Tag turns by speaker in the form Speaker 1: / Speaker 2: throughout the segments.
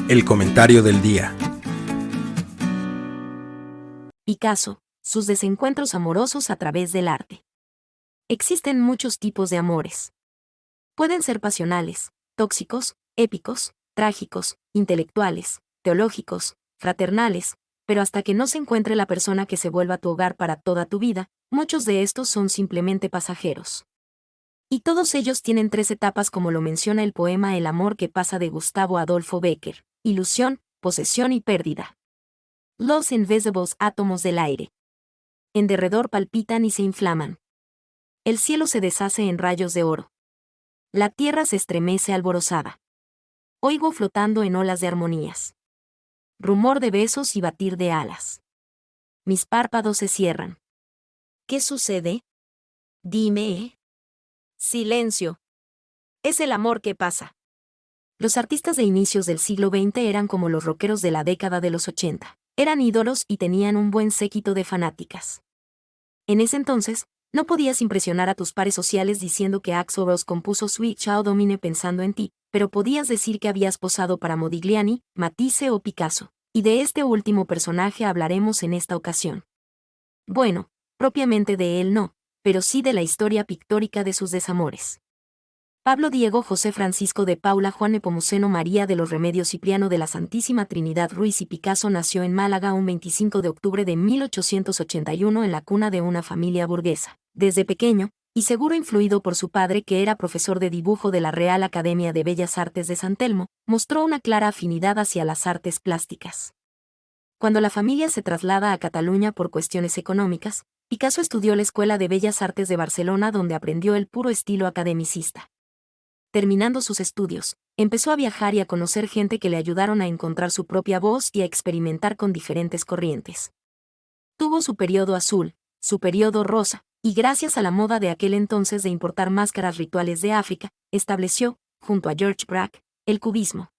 Speaker 1: El comentario del día.
Speaker 2: Picasso, sus desencuentros amorosos a través del arte. Existen muchos tipos de amores. Pueden ser pasionales, tóxicos, épicos, trágicos, intelectuales, teológicos, fraternales, pero hasta que no se encuentre la persona que se vuelva tu hogar para toda tu vida, muchos de estos son simplemente pasajeros. Y todos ellos tienen 3 etapas como lo menciona el poema El amor que pasa de Gustavo Adolfo Bécquer: ilusión, posesión y pérdida. Los invisibles átomos del aire. En derredor palpitan y se inflaman. El cielo se deshace en rayos de oro. La tierra se estremece alborozada. Oigo flotando en olas de armonías. Rumor de besos y batir de alas. Mis párpados se cierran. ¿Qué sucede? Dime. Silencio. Es el amor que pasa. Los artistas de inicios del siglo XX eran como los rockeros de la década de los 80. Eran ídolos y tenían un buen séquito de fanáticas. En ese entonces, no podías impresionar a tus pares sociales diciendo que Axl Rose compuso Sweet Child O' Mine pensando en ti, pero podías decir que habías posado para Modigliani, Matisse o Picasso, y de este último personaje hablaremos en esta ocasión. Bueno, propiamente de él no, pero sí de la historia pictórica de sus desamores. Pablo Diego José Francisco de Paula Juan Nepomuceno María de los Remedios Cipriano de la Santísima Trinidad Ruiz y Picasso nació en Málaga un 25 de octubre de 1881 en la cuna de una familia burguesa. Desde pequeño, y seguro influido por su padre que era profesor de dibujo de la Real Academia de Bellas Artes de San Telmo, mostró una clara afinidad hacia las artes plásticas. Cuando la familia se traslada a Cataluña por cuestiones económicas, Picasso estudió la Escuela de Bellas Artes de Barcelona donde aprendió el puro estilo academicista. Terminando sus estudios, empezó a viajar y a conocer gente que le ayudaron a encontrar su propia voz y a experimentar con diferentes corrientes. Tuvo su periodo azul, su periodo rosa, y gracias a la moda de aquel entonces de importar máscaras rituales de África, estableció, junto a George Braque, el cubismo.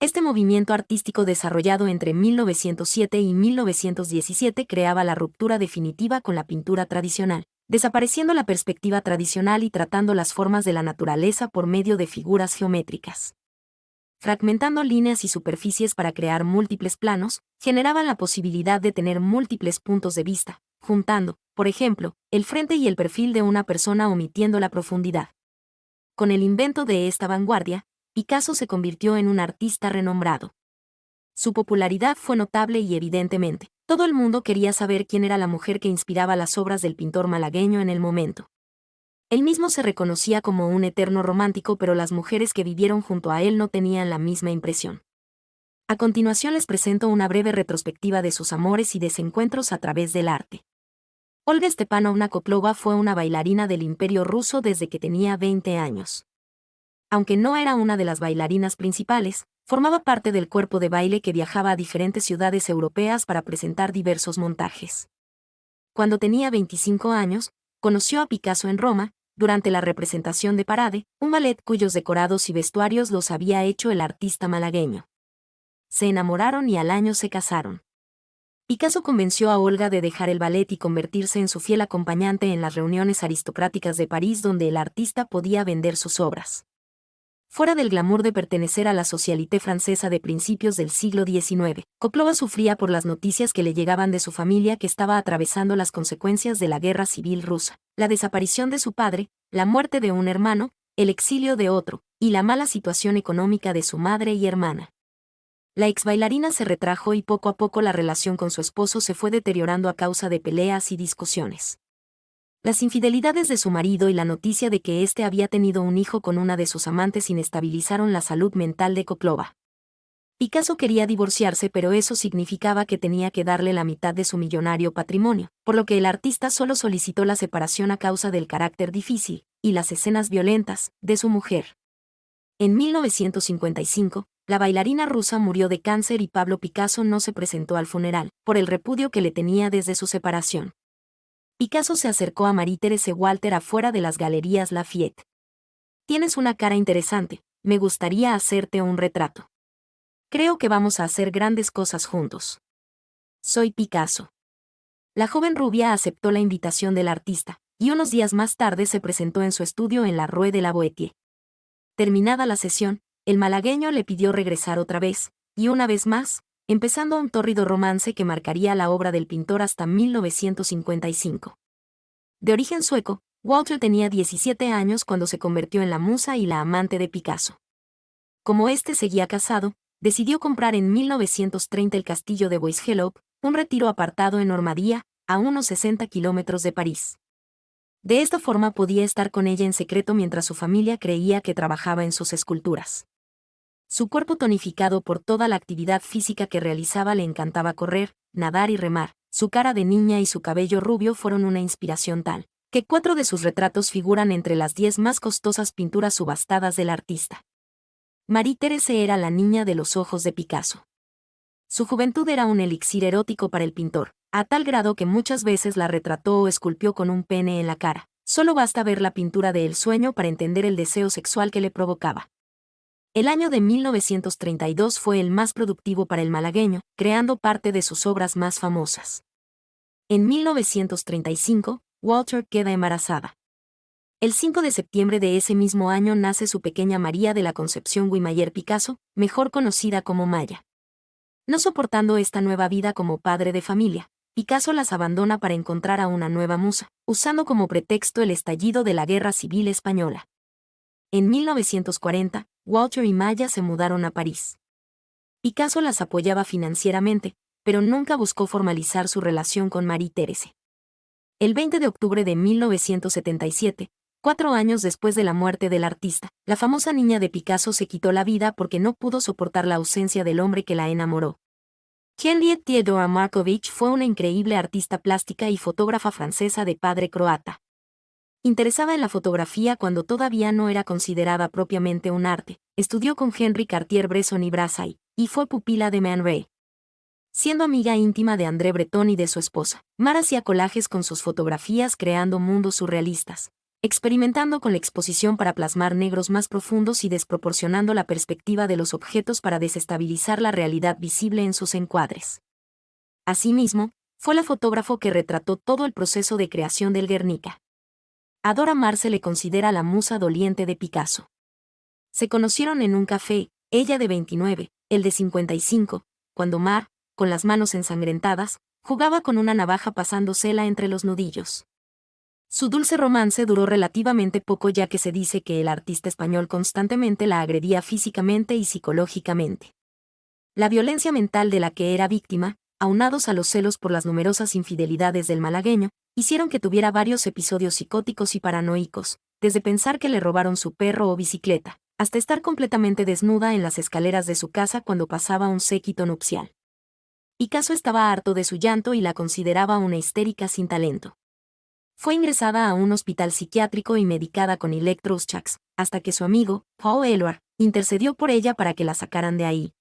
Speaker 2: Este movimiento artístico desarrollado entre 1907 y 1917 creaba la ruptura definitiva con la pintura tradicional, desapareciendo la perspectiva tradicional y tratando las formas de la naturaleza por medio de figuras geométricas. Fragmentando líneas y superficies para crear múltiples planos, generaban la posibilidad de tener múltiples puntos de vista, juntando, por ejemplo, el frente y el perfil de una persona omitiendo la profundidad. Con el invento de esta vanguardia, Picasso se convirtió en un artista renombrado. Su popularidad fue notable y evidentemente, todo el mundo quería saber quién era la mujer que inspiraba las obras del pintor malagueño en el momento. Él mismo se reconocía como un eterno romántico, pero las mujeres que vivieron junto a él no tenían la misma impresión. A continuación les presento una breve retrospectiva de sus amores y desencuentros a través del arte. Olga Stepanovna Koklova fue una bailarina del Imperio ruso desde que tenía 20 años. Aunque no era una de las bailarinas principales, formaba parte del cuerpo de baile que viajaba a diferentes ciudades europeas para presentar diversos montajes. Cuando tenía 25 años, conoció a Picasso en Roma, durante la representación de Parade, un ballet cuyos decorados y vestuarios los había hecho el artista malagueño. Se enamoraron y al año se casaron. Picasso convenció a Olga de dejar el ballet y convertirse en su fiel acompañante en las reuniones aristocráticas de París donde el artista podía vender sus obras. Fuera del glamour de pertenecer a la socialité francesa de principios del siglo XIX, Koklova sufría por las noticias que le llegaban de su familia que estaba atravesando las consecuencias de la guerra civil rusa, la desaparición de su padre, la muerte de un hermano, el exilio de otro, y la mala situación económica de su madre y hermana. La ex bailarina se retrajo y poco a poco la relación con su esposo se fue deteriorando a causa de peleas y discusiones. Las infidelidades de su marido y la noticia de que éste había tenido un hijo con una de sus amantes inestabilizaron la salud mental de Koklova. Picasso quería divorciarse, pero eso significaba que tenía que darle la mitad de su millonario patrimonio, por lo que el artista solo solicitó la separación a causa del carácter difícil, y las escenas violentas, de su mujer. En 1955, la bailarina rusa murió de cáncer y Pablo Picasso no se presentó al funeral, por el repudio que le tenía desde su separación. Picasso se acercó a Marie-Thérèse Walter afuera de las Galerías Lafayette. Tienes una cara interesante, me gustaría hacerte un retrato. Creo que vamos a hacer grandes cosas juntos. Soy Picasso. La joven rubia aceptó la invitación del artista, y unos días más tarde se presentó en su estudio en la Rue de la Boétie. Terminada la sesión, el malagueño le pidió regresar otra vez, y una vez más, empezando un tórrido romance que marcaría la obra del pintor hasta 1955. De origen sueco, Walter tenía 17 años cuando se convirtió en la musa y la amante de Picasso. Como este seguía casado, decidió comprar en 1930 el castillo de Bois-Geloof, un retiro apartado en Normandía, a unos 60 kilómetros de París. De esta forma podía estar con ella en secreto mientras su familia creía que trabajaba en sus esculturas. Su cuerpo tonificado por toda la actividad física que realizaba le encantaba correr, nadar y remar. Su cara de niña y su cabello rubio fueron una inspiración tal, que 4 de sus retratos figuran entre las 10 más costosas pinturas subastadas del artista. Marie-Thérèse era la niña de los ojos de Picasso. Su juventud era un elixir erótico para el pintor, a tal grado que muchas veces la retrató o esculpió con un pene en la cara. Solo basta ver la pintura de El sueño para entender el deseo sexual que le provocaba. El año de 1932 fue el más productivo para el malagueño, creando parte de sus obras más famosas. En 1935, Walter queda embarazada. El 5 de septiembre de ese mismo año nace su pequeña María de la Concepción Guimayer Picasso, mejor conocida como Maya. No soportando esta nueva vida como padre de familia, Picasso las abandona para encontrar a una nueva musa, usando como pretexto el estallido de la Guerra Civil Española. En 1940, Walter y Maya se mudaron a París. Picasso las apoyaba financieramente, pero nunca buscó formalizar su relación con Marie-Thérèse. El 20 de octubre de 1977, 4 años después de la muerte del artista, la famosa niña de Picasso se quitó la vida porque no pudo soportar la ausencia del hombre que la enamoró. Henriette Theodora Markovich fue una increíble artista plástica y fotógrafa francesa de padre croata. Interesada en la fotografía cuando todavía no era considerada propiamente un arte, estudió con Henri Cartier-Bresson y Brassai, y fue pupila de Man Ray. Siendo amiga íntima de André Breton y de su esposa, Mar hacía collages con sus fotografías creando mundos surrealistas, experimentando con la exposición para plasmar negros más profundos y desproporcionando la perspectiva de los objetos para desestabilizar la realidad visible en sus encuadres. Asimismo, fue la fotógrafo que retrató todo el proceso de creación del Guernica. A Dora Maar se le considera la musa doliente de Picasso. Se conocieron en un café, ella de 29, él de 55, cuando Maar, con las manos ensangrentadas, jugaba con una navaja pasándosela entre los nudillos. Su dulce romance duró relativamente poco ya que se dice que el artista español constantemente la agredía físicamente y psicológicamente. La violencia mental de la que era víctima, aunados a los celos por las numerosas infidelidades del malagueño, hicieron que tuviera varios episodios psicóticos y paranoicos, desde pensar que le robaron su perro o bicicleta, hasta estar completamente desnuda en las escaleras de su casa cuando pasaba un séquito nupcial. Picasso estaba harto de su llanto y la consideraba una histérica sin talento. Fue ingresada a un hospital psiquiátrico y medicada con electroshocks, hasta que su amigo, Paul Eluard, intercedió por ella para que la sacaran de ahí.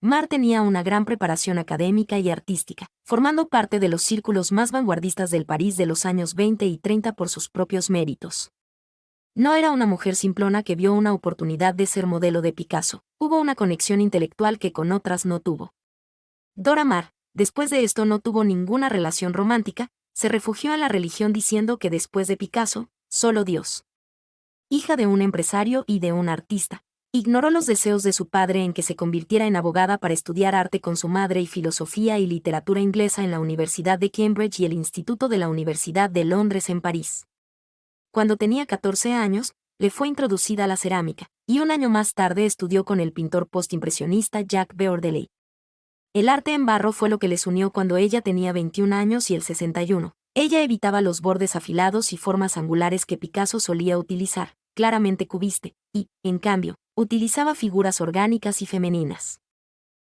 Speaker 2: Maar tenía una gran preparación académica y artística, formando parte de los círculos más vanguardistas del París de los años 20 y 30 por sus propios méritos. No era una mujer simplona que vio una oportunidad de ser modelo de Picasso, hubo una conexión intelectual que con otras no tuvo. Dora Maar, después de esto no tuvo ninguna relación romántica, se refugió en la religión diciendo que después de Picasso, solo Dios. Hija de un empresario y de un artista, ignoró los deseos de su padre en que se convirtiera en abogada para estudiar arte con su madre y filosofía y literatura inglesa en la Universidad de Cambridge y el Instituto de la Universidad de Londres en París. Cuando tenía 14 años, le fue introducida a la cerámica, y un año más tarde estudió con el pintor postimpresionista Jacques Beurdeley. El arte en barro fue lo que les unió cuando ella tenía 21 años y él 61. Ella evitaba los bordes afilados y formas angulares que Picasso solía utilizar, claramente cubiste, y, en cambio, utilizaba figuras orgánicas y femeninas.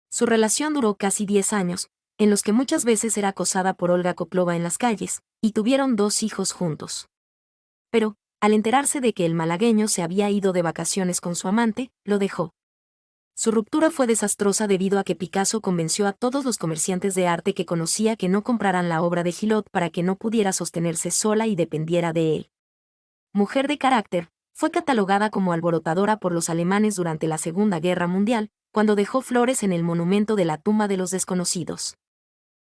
Speaker 2: Su relación duró casi 10 años, en los que muchas veces era acosada por Olga Koplova en las calles, y tuvieron 2 hijos juntos. Pero, al enterarse de que el malagueño se había ido de vacaciones con su amante, lo dejó. Su ruptura fue desastrosa debido a que Picasso convenció a todos los comerciantes de arte que conocía que no compraran la obra de Gillot para que no pudiera sostenerse sola y dependiera de él. Mujer de carácter, fue catalogada como alborotadora por los alemanes durante la Segunda Guerra Mundial, cuando dejó flores en el monumento de la tumba de los desconocidos.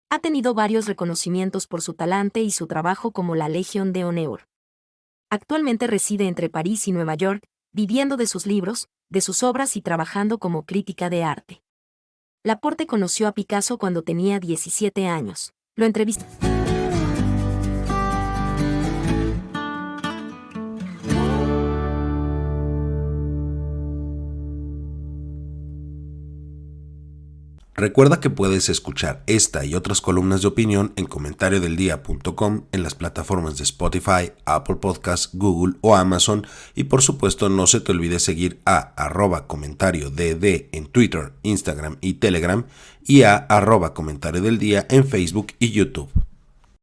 Speaker 2: Ha tenido varios reconocimientos por su talante y su trabajo como la Legión de Honor. Actualmente reside entre París y Nueva York, viviendo de sus libros, de sus obras y trabajando como crítica de arte. Laporte conoció a Picasso cuando tenía 17 años. Lo entrevistó.
Speaker 1: Recuerda que puedes escuchar esta y otras columnas de opinión en comentariodeldia.com, en las plataformas de Spotify, Apple Podcasts, Google o Amazon, y por supuesto no se te olvide seguir a @comentariodd en Twitter, Instagram y Telegram, y a @comentariodeldia en Facebook y YouTube.